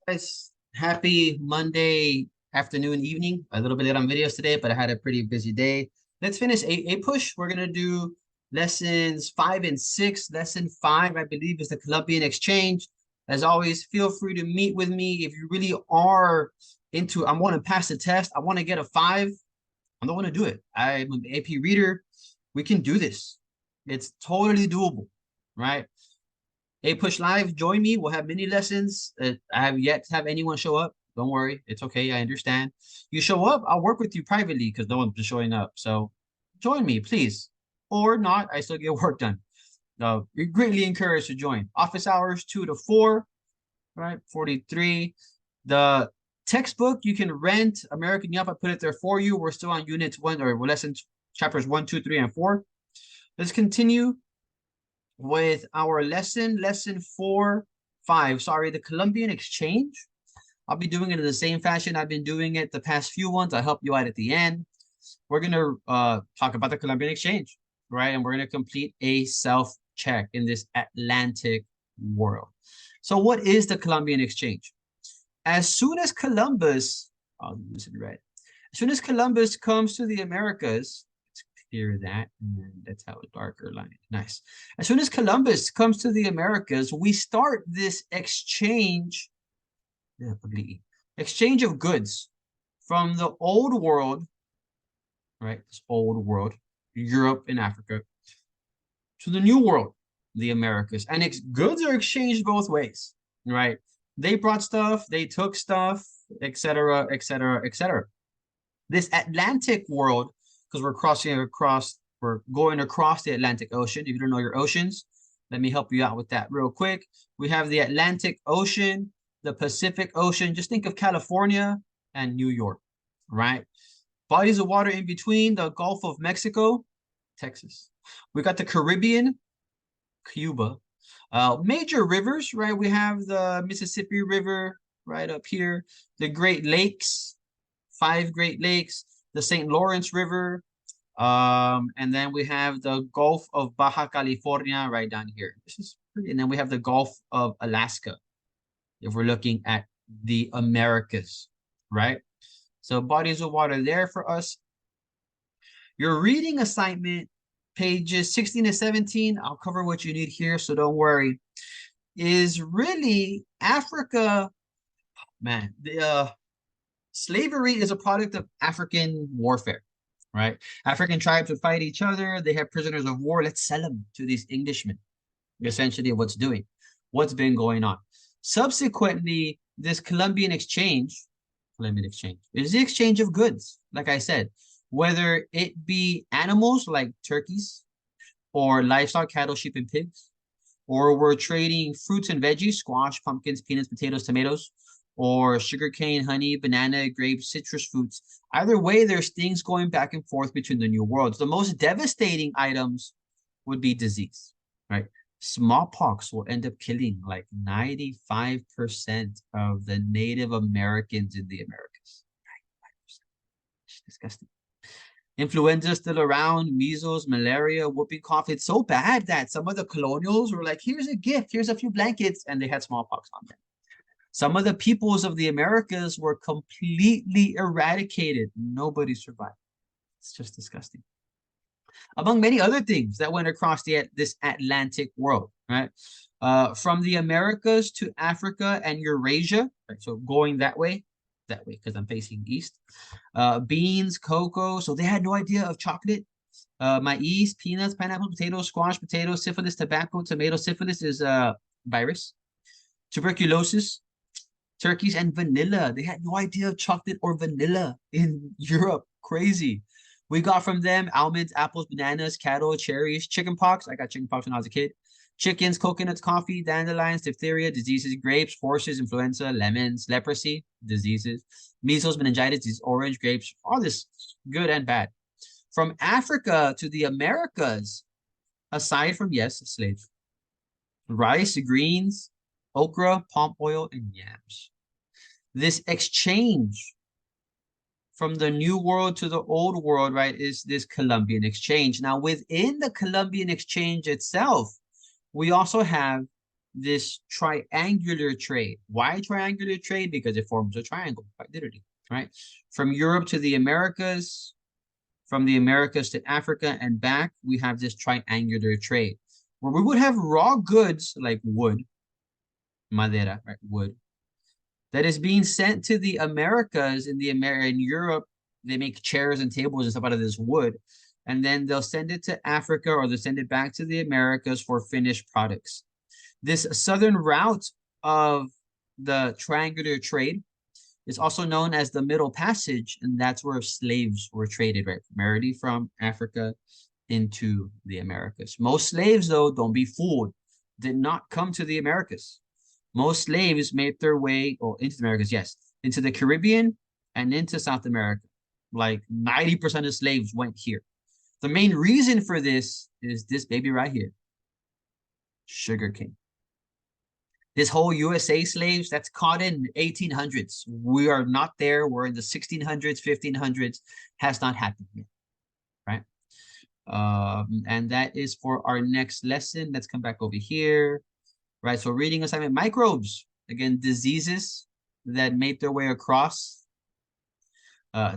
Guys, happy Monday afternoon, evening. A little bit late on videos today, but I had a pretty busy day. Let's finish a push. We're gonna do lessons 5 and 6. Lesson 5, I believe, is the Columbian exchange. As always, feel free to meet with me if you really are into. I want to pass the test. I want to get a 5. I don't want to do it. I'm an AP reader. We can do this. It's totally doable, right? APUSH Live, join me. We'll have mini lessons. I have yet to have anyone show up. Don't worry. It's okay. I understand. You show up, I'll work with you privately because no one's been showing up. So join me, please. Or not, I still get work done. You're greatly encouraged to join. Office hours 2 to 4, right? 43. The textbook you can rent. American Yelp, I put it there for you. We're still on units 1 or lessons, chapters 1, 2, 3, and 4. Let's continue with our lesson 4, 5. Sorry, the Columbian exchange. I'll be doing it in the same fashion I've been doing it the past few ones. I'll help you out at the end. We're going to talk about the Columbian exchange, right? And we're going to complete a self-check in this Atlantic world. So what is the Columbian exchange? As soon as Columbus, I'll use it right. As soon as Columbus comes to the Americas, clear that, and that's how a darker line. Nice. As soon as Columbus comes to the Americas, we start this exchange of goods from the old world, right? This old world, Europe and Africa, to the new world, the Americas. And goods are exchanged both ways, right? They brought stuff, they took stuff, etc., etc., etc. This Atlantic world, because we're going across the Atlantic Ocean. If you don't know your oceans, let me help you out with that real quick. We have the Atlantic Ocean, the Pacific Ocean. Just think of California and New York, right? Bodies of water in between, the Gulf of Mexico, Texas. We got the Caribbean, Cuba. Major rivers, right? We have the Mississippi River right up here, the Great Lakes, 5 Great Lakes, the St. Lawrence River, and then we have the Gulf of Baja California right down here. This is pretty, and then we have the Gulf of Alaska, if we're looking at the Americas, right? So bodies of water there for us. Your reading assignment, pages 16 to 17, I'll cover what you need here, so don't worry, is really Africa. Man, the slavery is a product of African warfare, right? African tribes would fight each other. They have prisoners of war. Let's sell them to these Englishmen. Essentially, what's been going on. Subsequently, this Columbian exchange is the exchange of goods. Like I said, whether it be animals like turkeys or livestock, cattle, sheep, and pigs, or we're trading fruits and veggies, squash, pumpkins, peanuts, potatoes, tomatoes, or sugarcane, honey, banana, grapes, citrus fruits. Either way, there's things going back and forth between the new worlds. The most devastating items would be disease, right? Smallpox will end up killing like 95% of the Native Americans in the Americas. 95%. It's disgusting. Influenza still around, measles, malaria, whooping cough. It's so bad that some of the colonials were like, here's a gift, here's a few blankets, and they had smallpox on them. Some of the peoples of the Americas were completely eradicated. Nobody survived. It's just disgusting. Among many other things that went across this Atlantic world, right? From the Americas to Africa and Eurasia, right? So going that way, because I'm facing east. Beans, cocoa. So they had no idea of chocolate. Maize, peanuts, pineapple, potatoes, squash, potatoes, syphilis, tobacco, tomato. Syphilis is a virus. Tuberculosis, turkeys, and vanilla. They had no idea of chocolate or vanilla in Europe. Crazy. We got from them almonds, apples, bananas, cattle, cherries, chicken pox. I got chicken pox when I was a kid. Chickens, coconuts, coffee, dandelions, diphtheria, diseases, grapes, horses, influenza, lemons, leprosy, diseases, measles, meningitis, disease, orange, grapes, all this good and bad. From Africa to the Americas, aside from, yes, slaves, rice, greens, okra, palm oil, and yams. This exchange from the new world to the old world, right, is this Columbian exchange. Now, within the Columbian exchange itself, we also have this triangular trade. Why triangular trade? Because it forms a triangle, quite literally, right? From Europe to the Americas, from the Americas to Africa and back, we have this triangular trade where we would have raw goods like wood, madera, right? Wood, that is being sent to the Americas. In Europe, they make chairs and tables and stuff out of this wood. And then they'll send it to Africa or they'll send it back to the Americas for finished products. This southern route of the triangular trade is also known as the Middle Passage, and that's where slaves were traded, right? Primarily from Africa into the Americas. Most slaves, though, don't be fooled, did not come to the Americas. Most slaves made their way into the Americas, yes, into the Caribbean and into South America. Like 90% of slaves went here. The main reason for this is this baby right here, sugarcane. This whole USA slaves, that's caught in 1800s. We are not there. We're in the 1600s, 1500s. Has not happened yet, right? And that is for our next lesson. Let's come back over here, right? So reading assignment, microbes. Again, diseases that made their way across.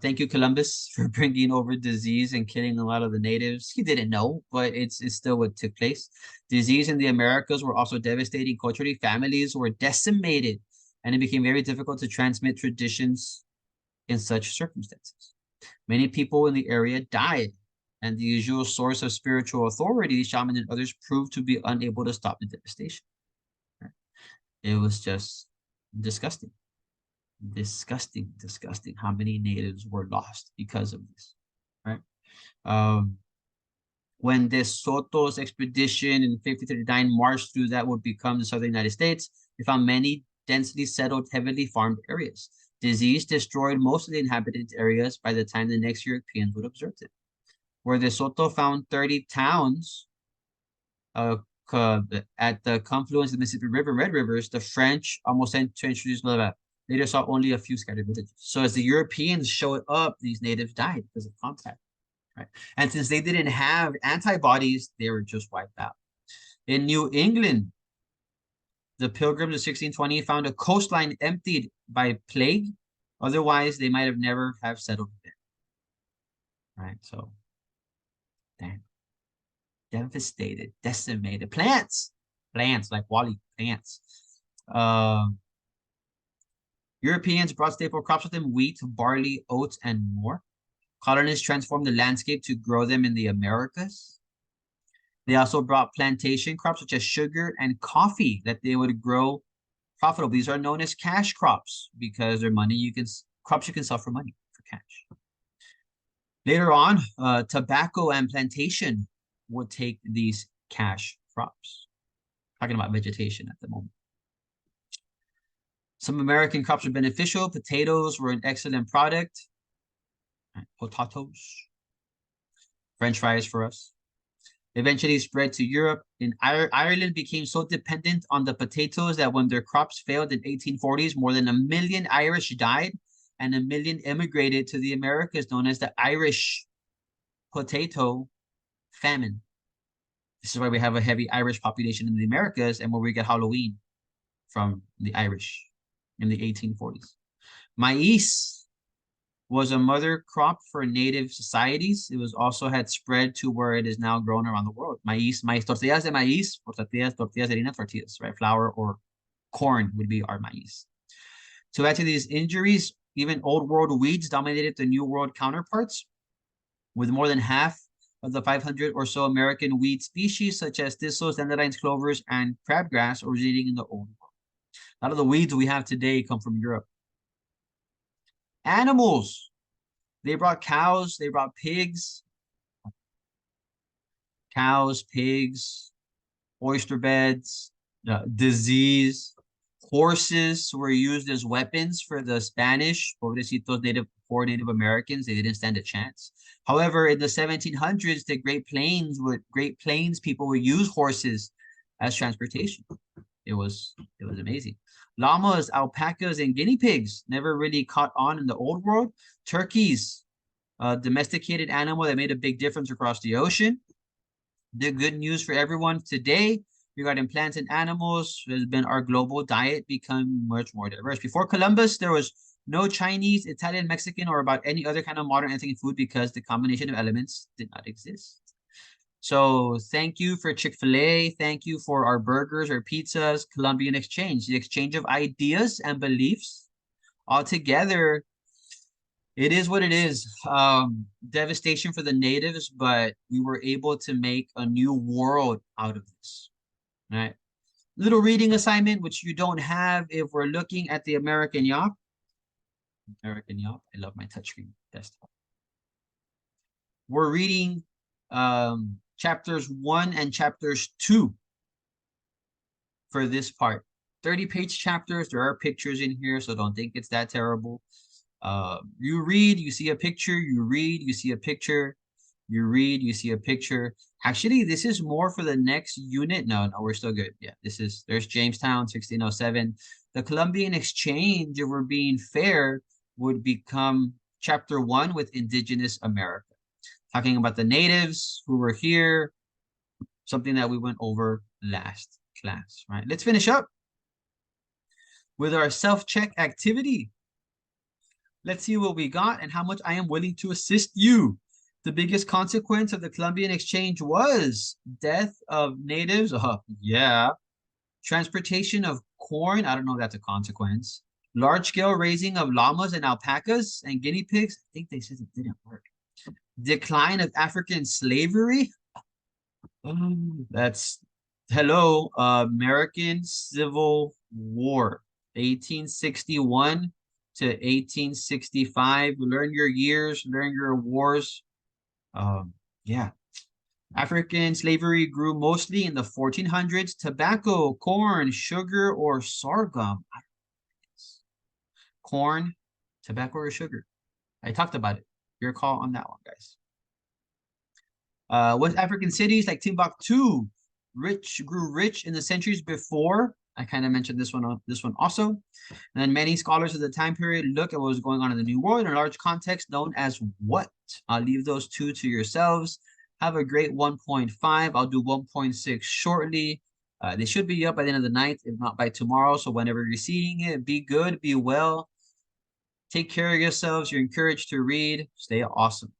Thank you, Columbus, for bringing over disease and killing a lot of the natives. He didn't know, but it's still what took place. Disease in the Americas were also devastating culturally. Families were decimated, and it became very difficult to transmit traditions in such circumstances. Many people in the area died, and the usual source of spiritual authority, shamans and others, proved to be unable to stop the devastation. It was just disgusting. Disgusting how many natives were lost because of this, right? When De Soto's expedition in 1539 marched through that would become the southern United States, they found many densely settled, heavily farmed areas. Disease destroyed most of the inhabited areas by the time the next Europeans would observe it. Where De Soto found 30 towns at the confluence of the Mississippi River, Red Rivers, the French almost centuries later saw only a few scattered villages. So as the Europeans showed up, these natives died because of contact, right? And since they didn't have antibodies, they were just wiped out. In New England, the Pilgrims of 1620 found a coastline emptied by plague. Otherwise, they might have never have settled there, right? So, damn. Devastated, decimated. Plants like Wally, plants. Europeans brought staple crops with them: wheat, barley, oats, and more. Colonists transformed the landscape to grow them in the Americas. They also brought plantation crops such as sugar and coffee that they would grow profitable. These are known as cash crops because they're crops you can sell for money, for cash. Later on, tobacco and plantation would take these cash crops. Talking about vegetation at the moment. Some American crops are beneficial. Potatoes were an excellent product. Potatoes. French fries for us. Eventually spread to Europe. In Ireland became so dependent on the potatoes that when their crops failed in 1840s, more than 1 million Irish died and 1 million immigrated to the Americas, known as the Irish potato famine. This is why we have a heavy Irish population in the Americas and where we get Halloween from the Irish in the 1840s. Maize was a mother crop for native societies. It was also had spread to where it is now grown around the world. Maize, tortillas de maíz, or tortillas de harina, tortillas, right? Flour or corn would be our maize. To add to these injuries, even old world weeds dominated the new world counterparts, with more than half of the 500 or so American weed species, such as thistles, dandelions, clovers, and crabgrass, originating in the old world. A lot of the weeds we have today come from Europe. Animals. They brought cows, they brought pigs. Cows, pigs, oyster beds, disease. Horses were used as weapons for the Spanish, pobrecitos, poor Native Americans. They didn't stand a chance. However, in the 1700s, the Great Plains people would use horses as transportation. It was amazing. Llamas, alpacas, and guinea pigs never really caught on in the old world. Turkeys, a domesticated animal that made a big difference across the ocean. The good news for everyone today, regarding plants and animals has been our global diet become much more diverse. Before Columbus, there was no Chinese, Italian, Mexican, or about any other kind of modern ethnic food because the combination of elements did not exist. So thank you for Chick-fil-A. Thank you for our burgers, our pizzas, Columbian exchange, the exchange of ideas and beliefs. Altogether, it is what it is. Devastation for the natives, but we were able to make a new world out of this. All right. Little reading assignment, which you don't have if we're looking at the American Yop. American Yop. I love my touchscreen desktop. We're reading chapters 1 and chapters 2 for this part. 30-page chapters. There are pictures in here, so don't think it's that terrible. You read, you see a picture, you read, you see a picture, you read, you see a picture. Actually, this is more for the next unit. No, we're still good. Yeah, there's Jamestown, 1607. The Columbian Exchange, if we're being fair, would become chapter 1 with Indigenous America. Talking about the natives who were here, something that we went over last class, right? Let's finish up with our self-check activity. Let's see what we got and how much I am willing to assist you. The biggest consequence of the Columbian Exchange was death of natives. Yeah. Transportation of corn. I don't know if that's a consequence. Large-scale raising of llamas and alpacas and guinea pigs. I think they said it didn't work. Decline of African slavery. That's, hello, American Civil War, 1861 to 1865. Learn your years, learn your wars. Yeah. African slavery grew mostly in the 1400s. Tobacco, corn, sugar, or sorghum. Corn, tobacco, or sugar. I talked about it. Your call on that one, guys. West African cities like Timbuktu grew rich in the centuries before. I kind of mentioned this one also. And then many scholars of the time period look at what was going on in the New World in a large context known as what? I'll leave those two to yourselves. Have a great 1.5. I'll do 1.6 shortly. They should be up by the end of the night, if not by tomorrow. So whenever you're seeing it, be good, be well. Take care of yourselves. You're encouraged to read. Stay awesome.